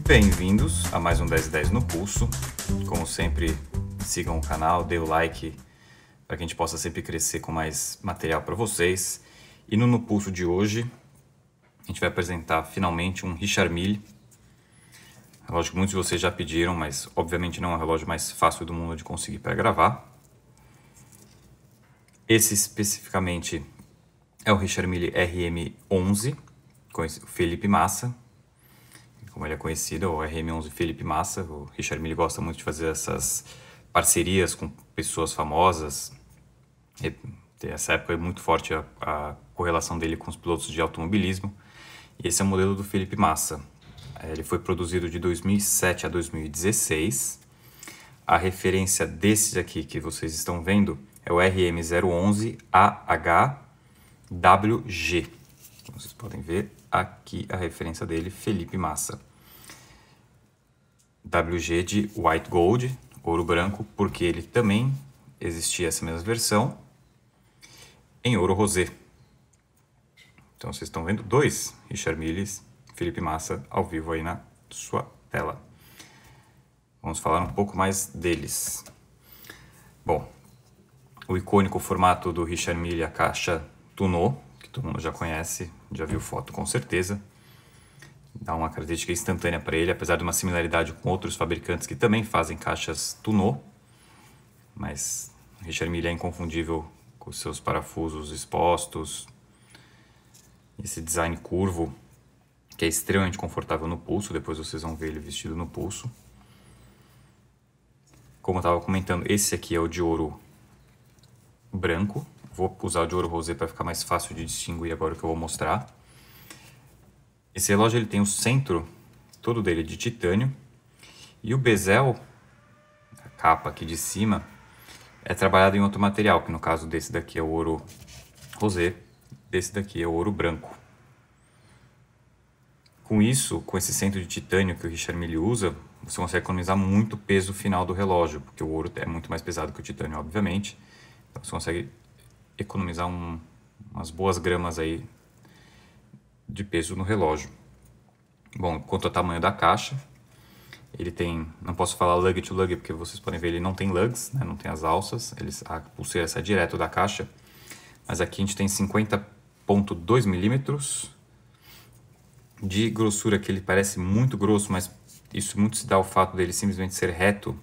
Bem-vindos a mais um 10/10 no Pulso. Como sempre, sigam o canal, dê o like para que a gente possa sempre crescer com mais material para vocês. E no Pulso de hoje, a gente vai apresentar finalmente um Richard Mille. Relógio que muitos de vocês já pediram, mas obviamente não é o relógio mais fácil do mundo de conseguir para gravar. Esse especificamente é o Richard Mille RM11, com o Felipe Massa. Como ele é conhecido, o RM11 Felipe Massa. O Richard Mille gosta muito de fazer essas parcerias com pessoas famosas. Nessa época é muito forte a correlação dele com os pilotos de automobilismo. E esse é o modelo do Felipe Massa. Ele foi produzido de 2007 a 2016. A referência desse aqui que vocês estão vendo é o RM011 AHWG. Como vocês podem ver, aqui a referência dele, Felipe Massa. WG de White Gold, ouro branco, porque ele também existia essa mesma versão em ouro rosé. Então vocês estão vendo dois Richard Mille, Felipe Massa ao vivo aí na sua tela. Vamos falar um pouco mais deles. Bom, o icônico formato do Richard Mille, a caixa Tunô, que todo mundo já conhece, já viu foto com certeza. Dá uma característica instantânea para ele, apesar de uma similaridade com outros fabricantes que também fazem caixas Tunô. Mas o Richard Mille é inconfundível com seus parafusos expostos, esse design curvo, que é extremamente confortável no pulso. Depois vocês vão ver ele vestido no pulso. Como eu estava comentando, esse aqui é o de ouro branco. Vou usar o de ouro rosé para ficar mais fácil de distinguir agora o que eu vou mostrar. Esse relógio ele tem o centro todo dele de titânio. E o bezel, a capa aqui de cima, é trabalhado em outro material, que no caso desse daqui é o ouro rosé, desse daqui é o ouro branco. Com isso, com esse centro de titânio que o Richard Mille usa, você consegue economizar muito peso final do relógio, porque o ouro é muito mais pesado que o titânio, obviamente. Então você consegue economizar umas boas gramas aí de peso no relógio. Bom, quanto ao tamanho da caixa, ele tem, não posso falar lug to lug, porque vocês podem ver, ele não tem lugs, né? Não tem as alças, a pulseira sai direto da caixa, mas aqui a gente tem 50,2 milímetros de grossura, que ele parece muito grosso, mas isso muito se dá ao fato dele simplesmente ser reto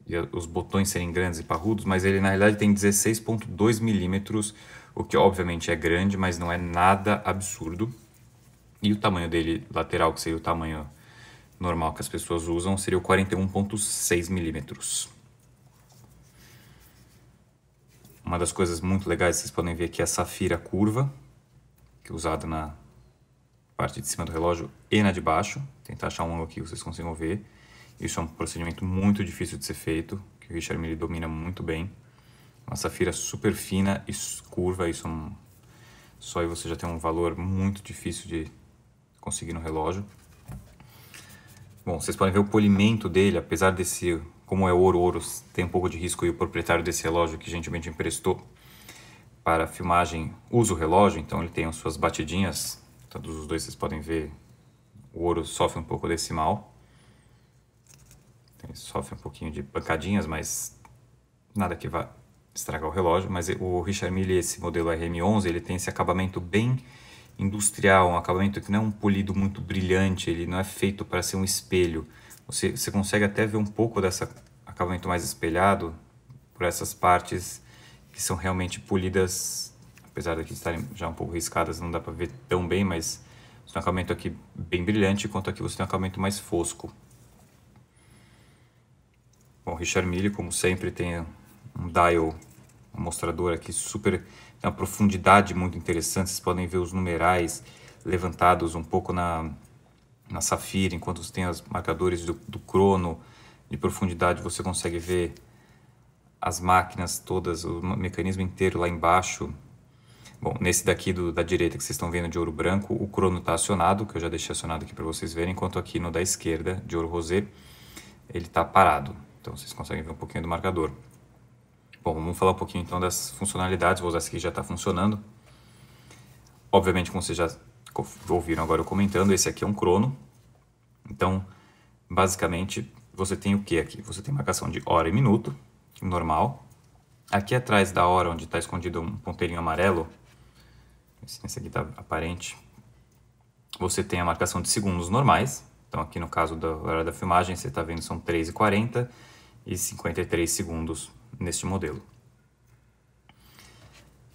e os botões serem grandes e parrudos, mas ele na realidade tem 16,2 milímetros, o que obviamente é grande, mas não é nada absurdo. E o tamanho dele lateral, que seria o tamanho normal que as pessoas usam, seria o 41,6 milímetros. Uma das coisas muito legais, vocês podem ver aqui, é a safira curva, que é usada na parte de cima do relógio e na de baixo. Vou tentar achar um ângulo aqui que vocês consigam ver. Isso é um procedimento muito difícil de ser feito, que o Richard Mille domina muito bem. Uma safira super fina e curva, isso só aí você já tem um valor muito difícil de conseguir no relógio. Bom, vocês podem ver o polimento dele, apesar desse, como é ouro, tem um pouco de risco, e o proprietário desse relógio, que gentilmente emprestou para a filmagem, usa o relógio, então ele tem as suas batidinhas. Todos os dois vocês podem ver, o ouro sofre um pouco desse mal. Ele sofre um pouquinho de pancadinhas, mas nada que vá estragar o relógio. Mas o Richard Mille, esse modelo RM11, ele tem esse acabamento bem industrial, um acabamento que não é um polido muito brilhante, ele não é feito para ser um espelho. Você consegue até ver um pouco desse acabamento mais espelhado por essas partes que são realmente polidas, apesar de estarem já um pouco riscadas, não dá para ver tão bem, mas você tem um acabamento aqui bem brilhante, enquanto aqui você tem um acabamento mais fosco. Bom, o Richard Mille, como sempre, tem um dial, um mostrador aqui super, tem uma profundidade muito interessante. Vocês podem ver os numerais levantados um pouco na safira, enquanto você tem os marcadores do crono de profundidade, você consegue ver as máquinas todas, o mecanismo inteiro lá embaixo. Bom, nesse daqui da direita que vocês estão vendo de ouro branco, o crono está acionado, que eu já deixei acionado aqui para vocês verem, enquanto aqui no da esquerda, de ouro rosé, ele está parado. Então vocês conseguem ver um pouquinho do marcador. Bom, vamos falar um pouquinho então das funcionalidades. Vou usar essa aqui que já está funcionando. Obviamente, como vocês já ouviram agora eu comentando, esse aqui é um crono. Então, basicamente, você tem o que aqui? Você tem marcação de hora e minuto, normal. Aqui atrás da hora, onde está escondido um ponteirinho amarelo, esse aqui está aparente, você tem a marcação de segundos normais. Então, aqui no caso da hora da filmagem, você está vendo são 3h40 e 53 segundos neste modelo.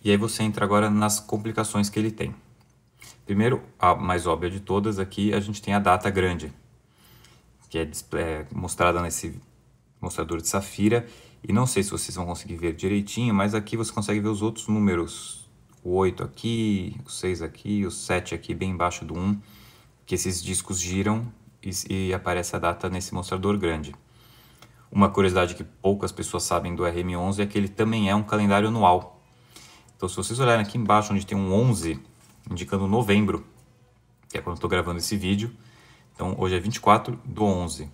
E aí você entra agora nas complicações que ele tem. Primeiro, a mais óbvia de todas aqui, a gente tem a data grande, que é mostrada nesse mostrador de safira. E não sei se vocês vão conseguir ver direitinho, mas aqui você consegue ver os outros números. O 8 aqui, o 6 aqui, o 7 aqui bem embaixo do 1, que esses discos giram e aparece a data nesse mostrador grande. Uma curiosidade que poucas pessoas sabem do RM11 é que ele também é um calendário anual. Então, se vocês olharem aqui embaixo, onde tem um 11, indicando novembro, que é quando eu estou gravando esse vídeo. Então, hoje é 24/11.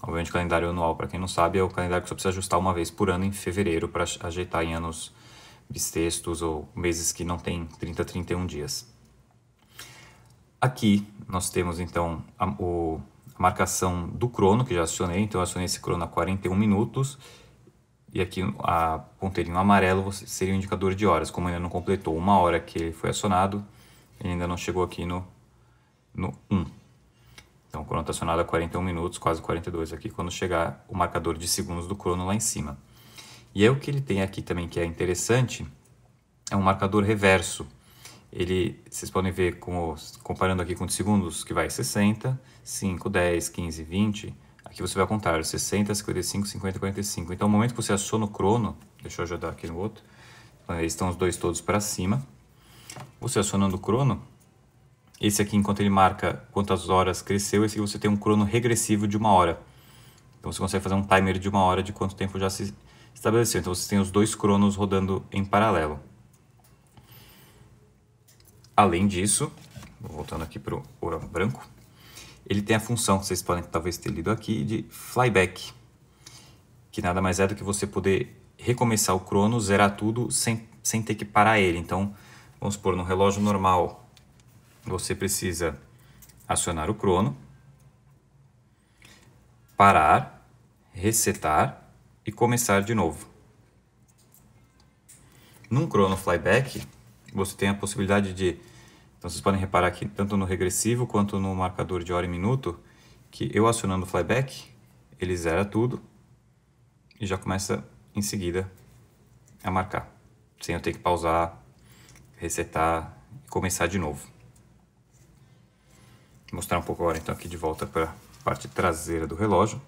Obviamente, calendário anual, para quem não sabe, é o calendário que você precisa ajustar uma vez por ano em fevereiro para ajeitar em anos bissextos ou meses que não tem 30, 31 dias. Aqui nós temos então a marcação do crono, que já acionei. Então, eu acionei esse crono a 41 minutos. E aqui a ponteirinho amarelo seria o indicador de horas. Como ainda não completou 1 hora que ele foi acionado, ele ainda não chegou aqui no 1. Então o crono está acionado a 41 minutos, quase 42 aqui, quando chegar o marcador de segundos do crono lá em cima. E aí o que ele tem aqui também que é interessante é um marcador reverso. Vocês podem ver, comparando aqui com os segundos, que vai 60, 5, 10, 15, 20... Aqui você vai ao contrário, 60, 55, 50, 45. Então, no momento que você aciona o crono, deixa eu ajudar aqui no outro, eles estão os dois todos para cima. Você acionando o crono, esse aqui, enquanto ele marca quantas horas cresceu, esse aqui você tem um crono regressivo de 1 hora. Então, você consegue fazer um timer de 1 hora de quanto tempo já se estabeleceu. Então, você tem os dois cronos rodando em paralelo. Além disso, voltando aqui para o ouro branco, ele tem a função, que vocês podem talvez ter lido aqui, de flyback, que nada mais é do que você poder recomeçar o crono, zerar tudo sem ter que parar ele. Então, vamos supor, no relógio normal, você precisa acionar o crono, parar, resetar e começar de novo. Num crono flyback, você tem a possibilidade de... Então, vocês podem reparar aqui, tanto no regressivo quanto no marcador de hora e minuto, que eu acionando o flyback, ele zera tudo e já começa em seguida a marcar, sem eu ter que pausar, resetar e começar de novo. Vou mostrar um pouco agora então aqui de volta para a parte traseira do relógio.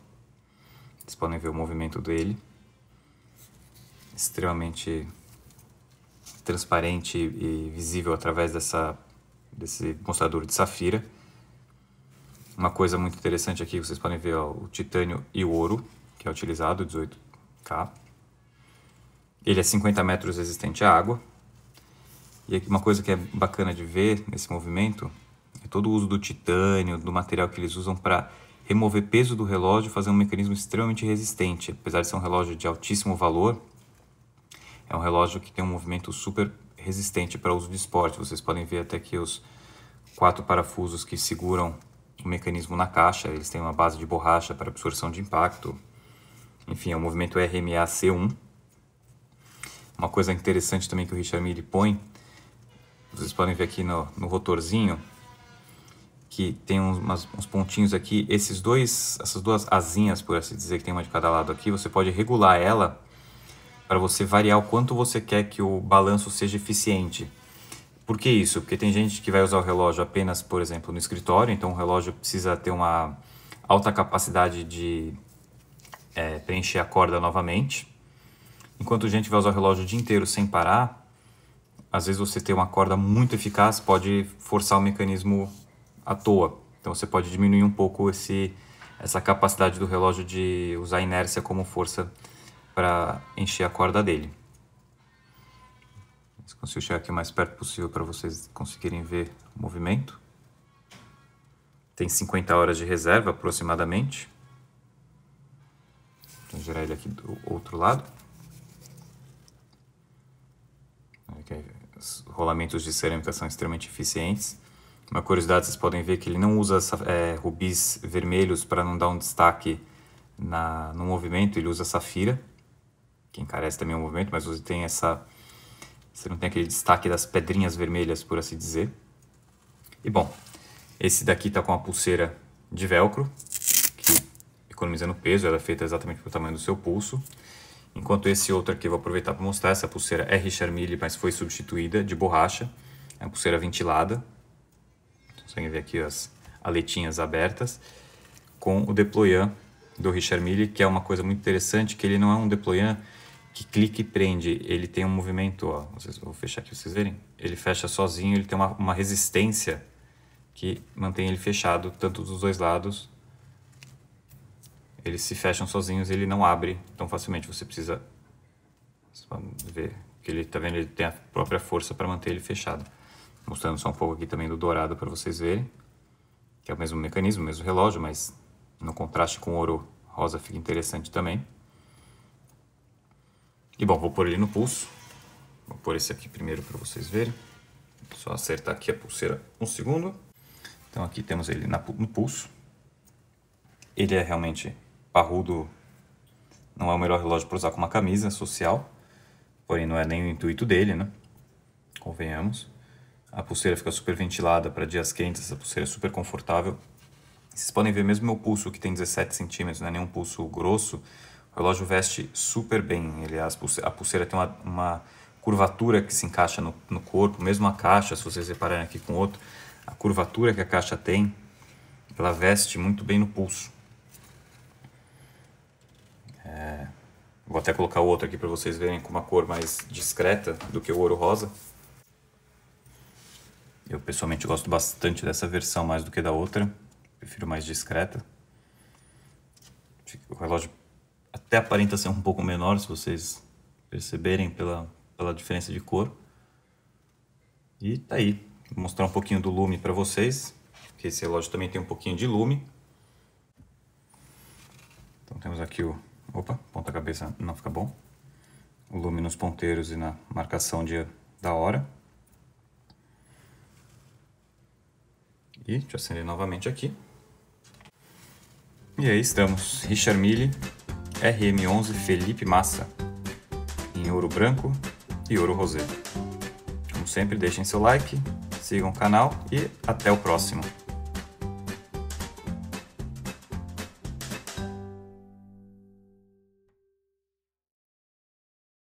Vocês podem ver o movimento dele, extremamente transparente e visível através desse mostrador de safira. Uma coisa muito interessante aqui, vocês podem ver o titânio e o ouro, que é utilizado, 18K. Ele é 50 metros resistente à água. E aqui uma coisa que é bacana de ver nesse movimento é todo o uso do titânio, do material que eles usam para remover peso do relógio e fazer um mecanismo extremamente resistente. Apesar de ser um relógio de altíssimo valor, é um relógio que tem um movimento super resistente para uso de esporte. Vocês podem ver até aqui os 4 parafusos que seguram o mecanismo na caixa. Eles têm uma base de borracha para absorção de impacto. Enfim, é o movimento RMA C1. Uma coisa interessante também que o Richard Mille põe, vocês podem ver aqui no rotorzinho, que tem uns pontinhos aqui. Essas duas asinhas, por assim dizer, que tem uma de cada lado aqui, você pode regular ela para você variar o quanto você quer que o balanço seja eficiente. Por que isso? Porque tem gente que vai usar o relógio apenas, por exemplo, no escritório, então o relógio precisa ter uma alta capacidade de preencher a corda novamente. Enquanto gente vai usar o relógio o dia inteiro sem parar, às vezes você ter uma corda muito eficaz pode forçar o mecanismo à toa. Então você pode diminuir um pouco essa capacidade do relógio de usar a inércia como força para encher a corda dele. Se consigo chegar aqui o mais perto possível para vocês conseguirem ver o movimento. Tem 50 horas de reserva aproximadamente. Vou girar ele aqui do outro lado. Os rolamentos de cerâmica são extremamente eficientes. Uma curiosidade, vocês podem ver que ele não usa rubis vermelhos para não dar um destaque no movimento, ele usa safira, que encarece também o movimento, mas você tem você não tem aquele destaque das pedrinhas vermelhas, por assim dizer. E bom, esse daqui tá com a pulseira de velcro, que economiza no peso, ela é feita exatamente pro tamanho do seu pulso. Enquanto esse outro aqui eu vou aproveitar para mostrar, essa pulseira é Richard Mille, mas foi substituída de borracha. É uma pulseira ventilada. Vocês conseguem ver aqui as aletinhas abertas. Com o deployant do Richard Mille, que é uma coisa muito interessante, que ele não é um deployant que clica e prende. Ele tem um movimento, ó, vou fechar aqui para vocês verem. Ele fecha sozinho, ele tem uma resistência que mantém ele fechado, tanto dos dois lados. Eles se fecham sozinhos, ele não abre tão facilmente. Você precisa ver que ele, tá vendo, ele tem a própria força para manter ele fechado. Mostrando só um pouco aqui também do dourado para vocês verem, que é o mesmo mecanismo, o mesmo relógio, mas no contraste com o ouro rosa fica interessante também. E bom, vou pôr ele no pulso. Vou pôr esse aqui primeiro para vocês verem. Só acertar aqui a pulseira um segundo. Então aqui temos ele no pulso. Ele é realmente parrudo, não é o melhor relógio para usar com uma camisa social, porém não é nem o intuito dele, né? Convenhamos. A pulseira fica super ventilada para dias quentes, essa pulseira é super confortável. Vocês podem ver mesmo meu pulso, que tem 17 centímetros, não é nenhum pulso grosso, o relógio veste super bem. A pulseira tem uma curvatura que se encaixa no corpo, mesmo a caixa, se vocês repararem aqui com o outro, a curvatura que a caixa tem, ela veste muito bem no pulso. Vou até colocar o outro aqui para vocês verem com uma cor mais discreta do que o ouro rosa. Eu pessoalmente gosto bastante dessa versão mais do que da outra. Prefiro mais discreta. O relógio até aparenta ser um pouco menor, se vocês perceberem pela diferença de cor. E tá aí. Vou mostrar um pouquinho do lume para vocês, porque esse relógio também tem um pouquinho de lume. Então temos aqui Opa, ponta-cabeça não fica bom. O lume nos ponteiros e na marcação da hora. E deixa eu acender novamente aqui. E aí estamos. Richard Mille RM11 Felipe Massa. Em ouro branco e ouro rosé. Como sempre, deixem seu like, sigam o canal e até o próximo.